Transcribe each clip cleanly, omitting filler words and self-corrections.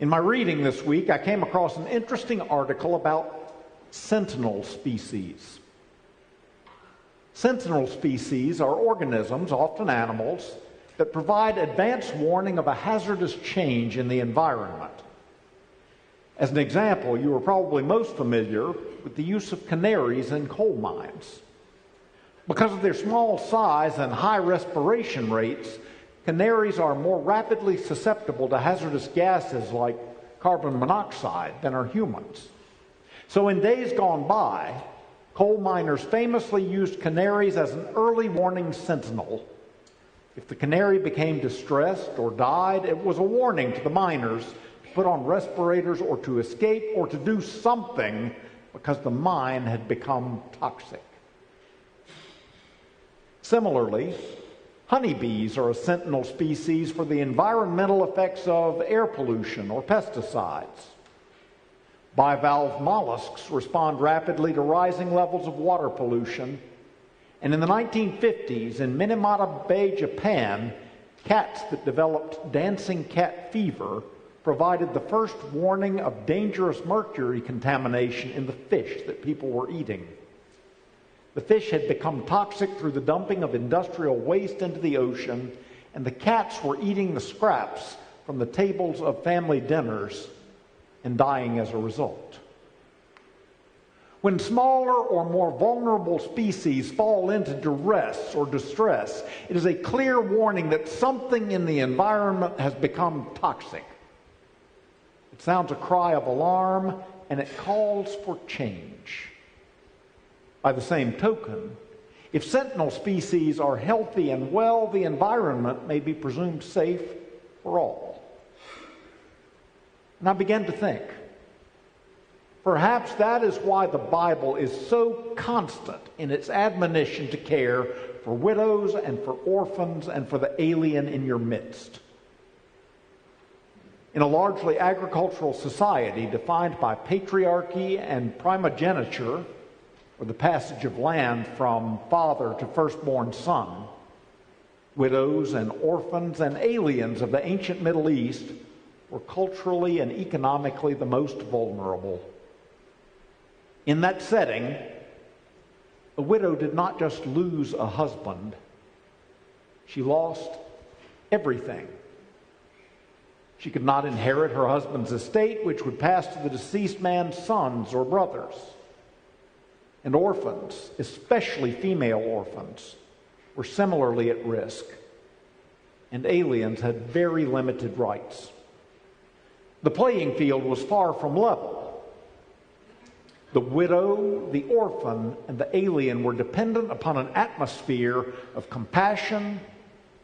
In my reading this week, I came across an interesting article about sentinel species. Sentinel species are organisms, often animals, that provide advance warning of a hazardous change in the environment. As an example, you are probably most familiar with the use of canaries in coal mines. Because of their small size and high respiration rates, canaries are more rapidly susceptible to hazardous gases like carbon monoxide than are humans. So in days gone by, coal miners famously used canaries as an early warning sentinel. If the canary became distressed or died, it was a warning to the miners to put on respirators or to escape or to do something because the mine had become toxic. Similarly, honeybees are a sentinel species for the environmental effects of air pollution or pesticides. Bivalve mollusks respond rapidly to rising levels of water pollution. And in the 1950s, in Minamata Bay, Japan, cats that developed dancing cat fever provided the first warning of dangerous mercury contamination in the fish that people were eating. The fish had become toxic through the dumping of industrial waste into the ocean, and the cats were eating the scraps from the tables of family dinners and dying as a result. When smaller or more vulnerable species fall into duress or distress, it is a clear warning that something in the environment has become toxic. It sounds a cry of alarm, and it calls for change. By the same token, if sentinel species are healthy and well, the environment may be presumed safe for all. And I began to think, perhaps that is why the Bible is so constant in its admonition to care for widows and for orphans and for the alien in your midst. In a largely agricultural society defined by patriarchy and primogeniture, or the passage of land from father to firstborn son, widows and orphans and aliens of the ancient Middle East were culturally and economically the most vulnerable. In that setting, a widow did not just lose a husband, she lost everything. She could not inherit her husband's estate, which would pass to the deceased man's sons or brothers. And orphans, especially female orphans, were similarly at risk, and aliens had very limited rights. The playing field was far from level. The widow, the orphan, and the alien were dependent upon an atmosphere of compassion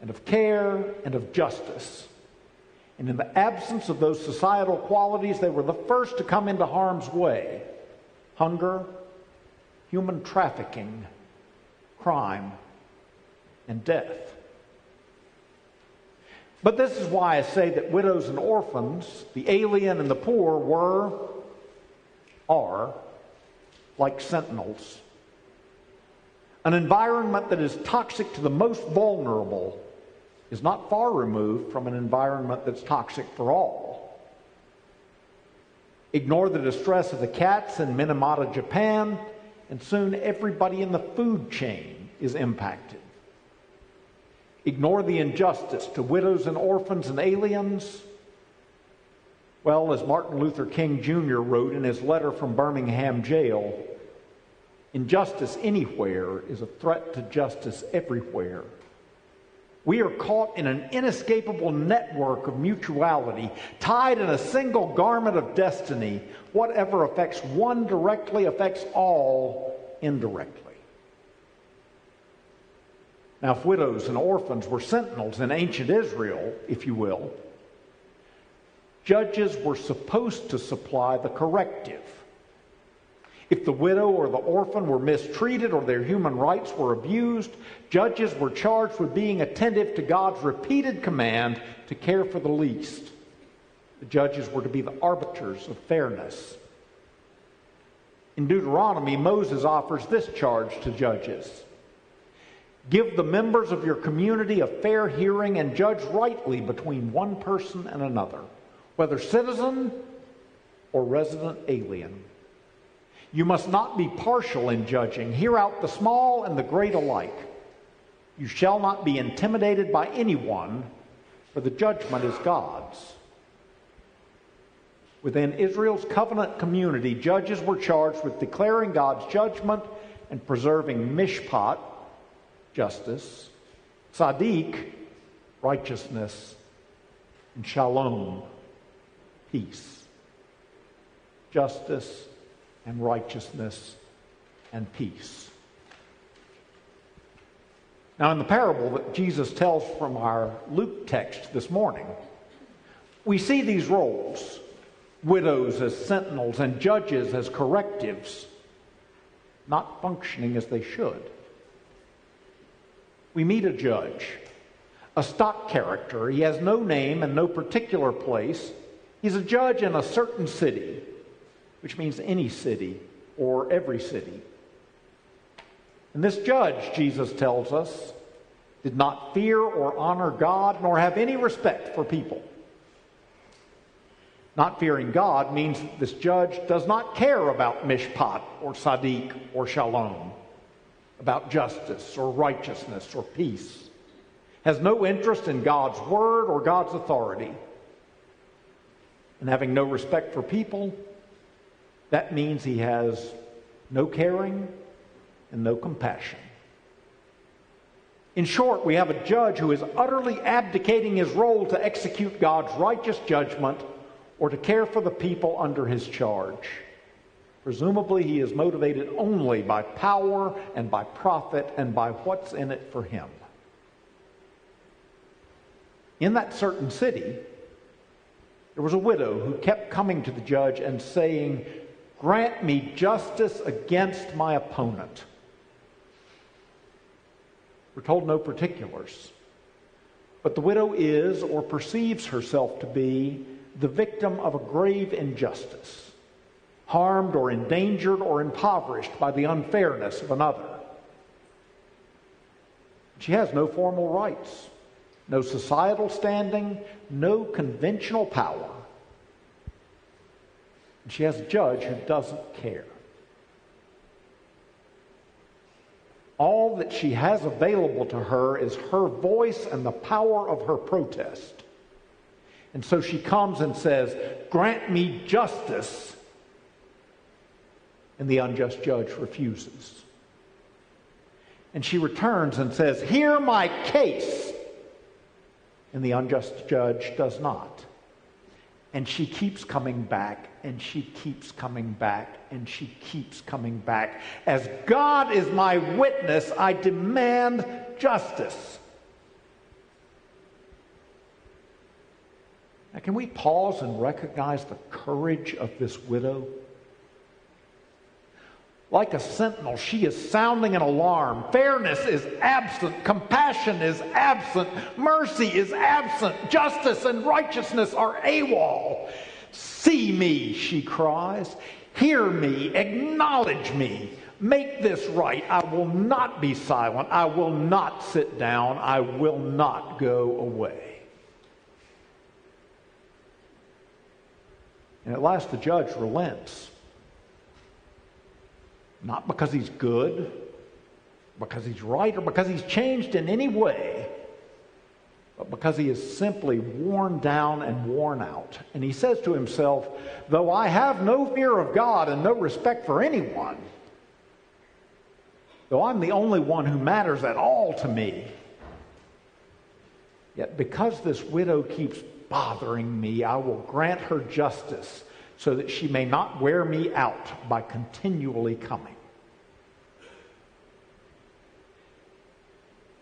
and of care and of justice. And in the absence of those societal qualities, they were the first to come into harm's way. Hunger, human trafficking, crime, and death. But this is why I say that widows and orphans, the alien and the poor are like sentinels. An environment that is toxic to the most vulnerable is not far removed from an environment that's toxic for all. Ignore the distress of the cats in Minamata, Japan, and soon everybody in the food chain is impacted. Ignore the injustice to widows and orphans and aliens. Well, as Martin Luther King Jr. wrote in his letter from Birmingham jail, injustice anywhere is a threat to justice everywhere. We are caught in an inescapable network of mutuality, tied in a single garment of destiny. Whatever affects one directly affects all indirectly. Now, if widows and orphans were sentinels in ancient Israel, if you will, judges were supposed to supply the corrective. If the widow or the orphan were mistreated or their human rights were abused, judges were charged with being attentive to God's repeated command to care for the least. The judges were to be the arbiters of fairness. In Deuteronomy, Moses offers this charge to judges: give the members of your community a fair hearing and judge rightly between one person and another. whether citizen or resident alien. You must not be partial in judging. Hear out the small and the great alike. You shall not be intimidated by anyone, for the judgment is God's. Within Israel's covenant community, judges were charged with declaring God's judgment and preserving mishpat, justice, tzaddik, righteousness, and shalom, peace. Justice and righteousness and peace. Now, in the parable that Jesus tells from our Luke text this morning, we see these roles: widows as sentinels and judges as correctives, not functioning as they should. We meet a judge, a stock character. He has no name and no particular place. He's a judge in a certain city, which means any city or every city. And this judge, Jesus tells us, did not fear or honor God, nor have any respect for people. Not fearing God means that this judge does not care about mishpat or tzaddik or shalom, about justice or righteousness or peace, has no interest in God's word or God's authority. And having no respect for people, that means he has no caring and no compassion. In short, we have a judge who is utterly abdicating his role to execute God's righteous judgment or to care for the people under his charge. Presumably, he is motivated only by power and by profit and by what's in it for him. In that certain city, there was a widow who kept coming to the judge and saying, "Grant me justice against my opponent." We're told no particulars, but the widow is, or perceives herself to be, the victim of a grave injustice, harmed or endangered or impoverished by the unfairness of another. She has no formal rights, no societal standing, no conventional power. And she has a judge who doesn't care. All that she has available to her is her voice and the power of her protest. And so she comes and says, "Grant me justice." And the unjust judge refuses. And she returns and says, "Hear my case." And the unjust judge does not. And she keeps coming back, and she keeps coming back, and she keeps coming back. As God is my witness, I demand justice. Now, can we pause and recognize the courage of this widow? Like a sentinel, she is sounding an alarm. Fairness is absent. Compassion is absent. Mercy is absent. Justice and righteousness are AWOL. "See me," she cries. "Hear me. Acknowledge me. Make this right. I will not be silent. I will not sit down. I will not go away." And at last the judge relents. Not because he's good, because he's right, or because he's changed in any way, but because he is simply worn down and worn out. And he says to himself, "Though I have no fear of God and no respect for anyone, though I'm the only one who matters at all to me, yet because this widow keeps bothering me, I will grant her justice so that she may not wear me out by continually coming."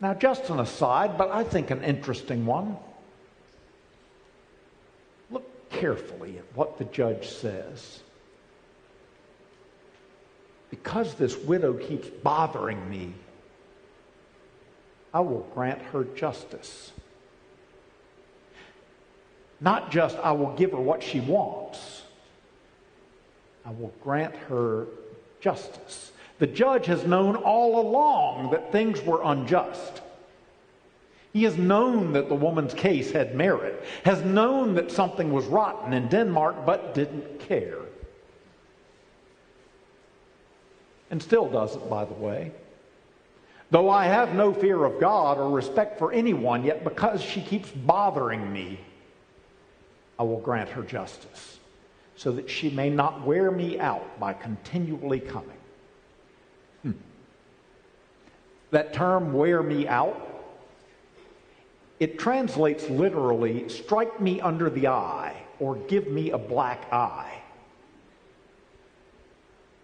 Now, just an aside, but I think an interesting one. Look carefully at what the judge says. "Because this widow keeps bothering me, I will grant her justice." Not just, I will give her what she wants. I will grant her justice. The judge has known all along that things were unjust. He has known that the woman's case had merit, has known that something was rotten in Denmark, but didn't care. And still doesn't, by the way. Though I have no fear of God or respect for anyone, yet because she keeps bothering me, I will grant her justice, so that she may not wear me out by continually coming. That term, wear me out, it translates literally, strike me under the eye, or give me a black eye.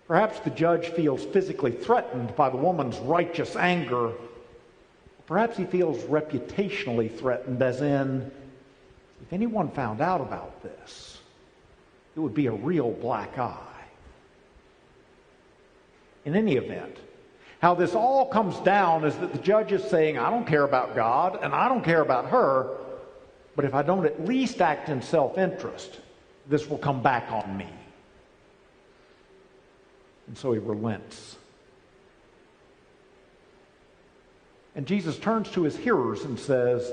Perhaps the judge feels physically threatened by the woman's righteous anger. Perhaps he feels reputationally threatened, as in, if anyone found out about this, it would be a real black eye. In any event, how this all comes down is that the judge is saying, I don't care about God and I don't care about her, but if I don't at least act in self-interest, this will come back on me. And so he relents. And Jesus turns to his hearers and says,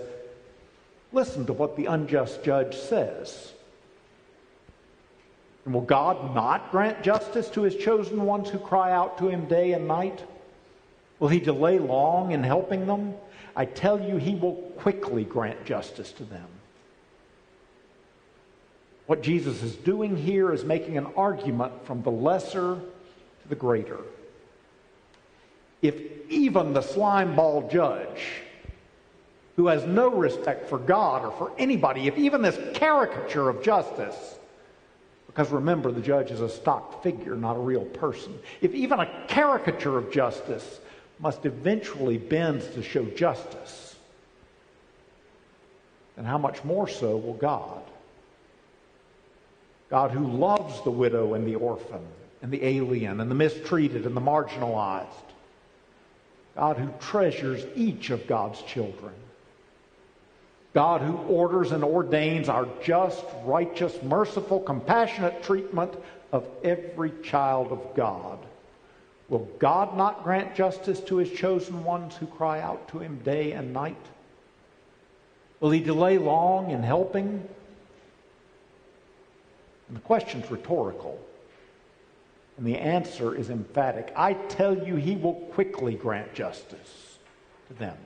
listen to what the unjust judge says. And will God not grant justice to his chosen ones who cry out to him day and night? Will he delay long in helping them? I tell you, he will quickly grant justice to them. What Jesus is doing here is making an argument from the lesser to the greater. If even the slimeball judge, who has no respect for God or for anybody, if even this caricature of justice, because remember, the judge is a stock figure, not a real person, if even a caricature of justice must eventually bend to show justice, then how much more so will God? God who loves the widow and the orphan and the alien and the mistreated and the marginalized. God who treasures each of God's children. God who orders and ordains our just, righteous, merciful, compassionate treatment of every child of God. Will God not grant justice to his chosen ones who cry out to him day and night? Will he delay long in helping? And the question's rhetorical. And the answer is emphatic. I tell you, he will quickly grant justice to them.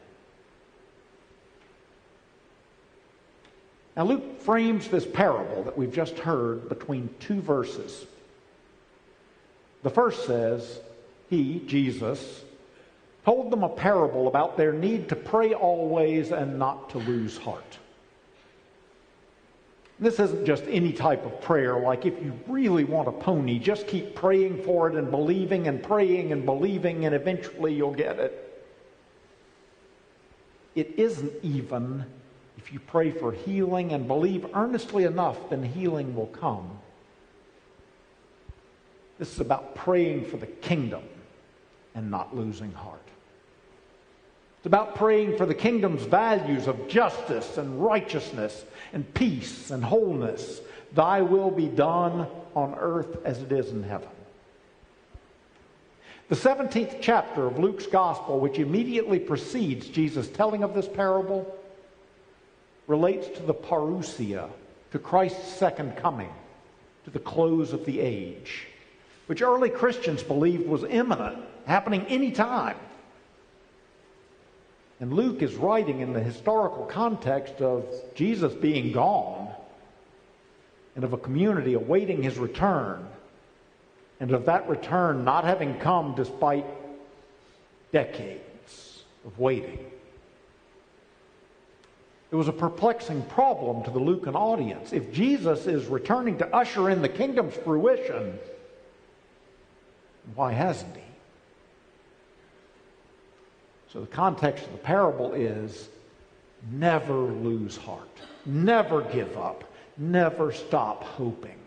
Now, Luke frames this parable that we've just heard between two verses. The first says, he, Jesus, told them a parable about their need to pray always and not to lose heart. This isn't just any type of prayer, like if you really want a pony, just keep praying for it and believing and praying and believing, and eventually you'll get it. It isn't even if you pray for healing and believe earnestly enough, then healing will come. This is about praying for the kingdom and not losing heart. It's about praying for the kingdom's values of justice and righteousness and peace and wholeness. Thy will be done on earth as it is in heaven. The 17th chapter of Luke's gospel, which immediately precedes Jesus' telling of this parable, relates to the parousia, to Christ's second coming, to the close of the age, which early Christians believed was imminent, happening any time. And Luke is writing in the historical context of Jesus being gone and of a community awaiting his return, and of that return not having come despite decades of waiting. It was a perplexing problem to the Lucan audience. If Jesus is returning to usher in the kingdom's fruition, why hasn't he? So the context of the parable is never lose heart, never give up, never stop hoping.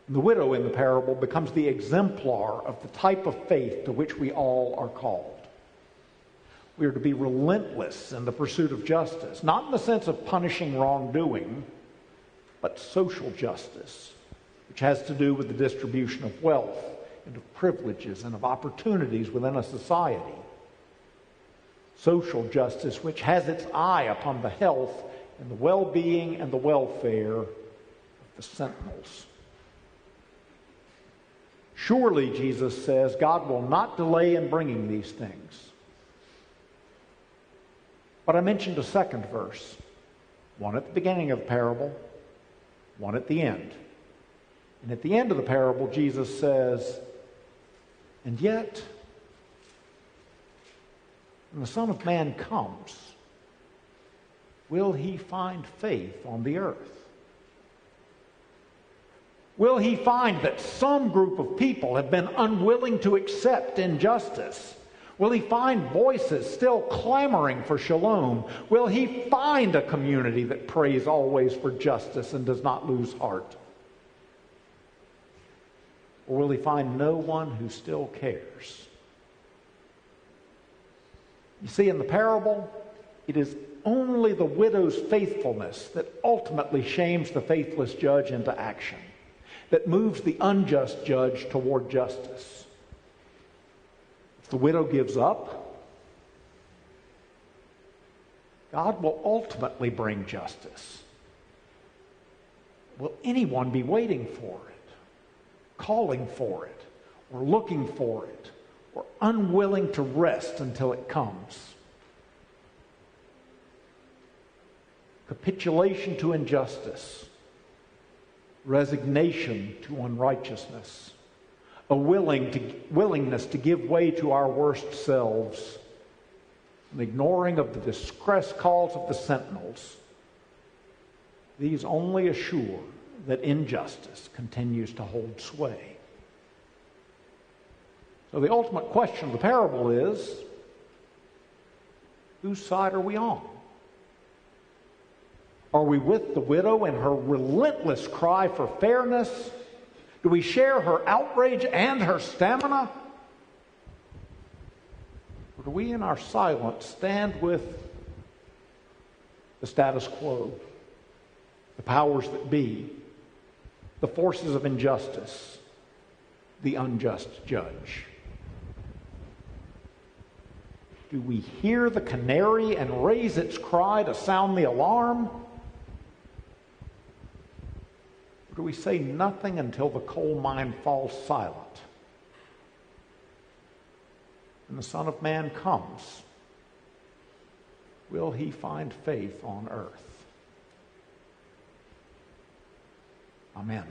And the widow in the parable becomes the exemplar of the type of faith to which we all are called. We are to be relentless in the pursuit of justice, not in the sense of punishing wrongdoing, but social justice, which has to do with the distribution of wealth and of privileges and of opportunities within a society. social justice which has its eye upon the health and the well-being and the welfare of the sentinels. Surely, Jesus says, God will not delay in bringing these things. But I mentioned a second verse, one at the beginning of the parable, one at the end. And at the end of the parable, Jesus says, and yet, when the Son of Man comes, will he find faith on the earth? Will he find that some group of people have been unwilling to accept injustice? Will he find voices still clamoring for shalom? Will he find a community that prays always for justice and does not lose heart? Or will he find no one who still cares? You see, in the parable, it is only the widow's faithfulness that ultimately shames the faithless judge into action, that moves the unjust judge toward justice. If the widow gives up, God will ultimately bring justice. Will anyone be waiting for it, calling for it, or looking for it, or unwilling to rest until it comes? Capitulation to injustice, resignation to unrighteousness, a willingness to give way to our worst selves, an ignoring of the distress calls of the sentinels. These only assure that injustice continues to hold sway. So the ultimate question of the parable is, whose side are we on? Are we with the widow in her relentless cry for fairness? Do we share her outrage and her stamina? Or do we in our silence stand with the status quo, the powers that be, the forces of injustice, the unjust judge? Do we hear the canary and raise its cry to sound the alarm? Or do we say nothing until the coal mine falls silent and the Son of Man comes? Will he find faith on earth? Amen.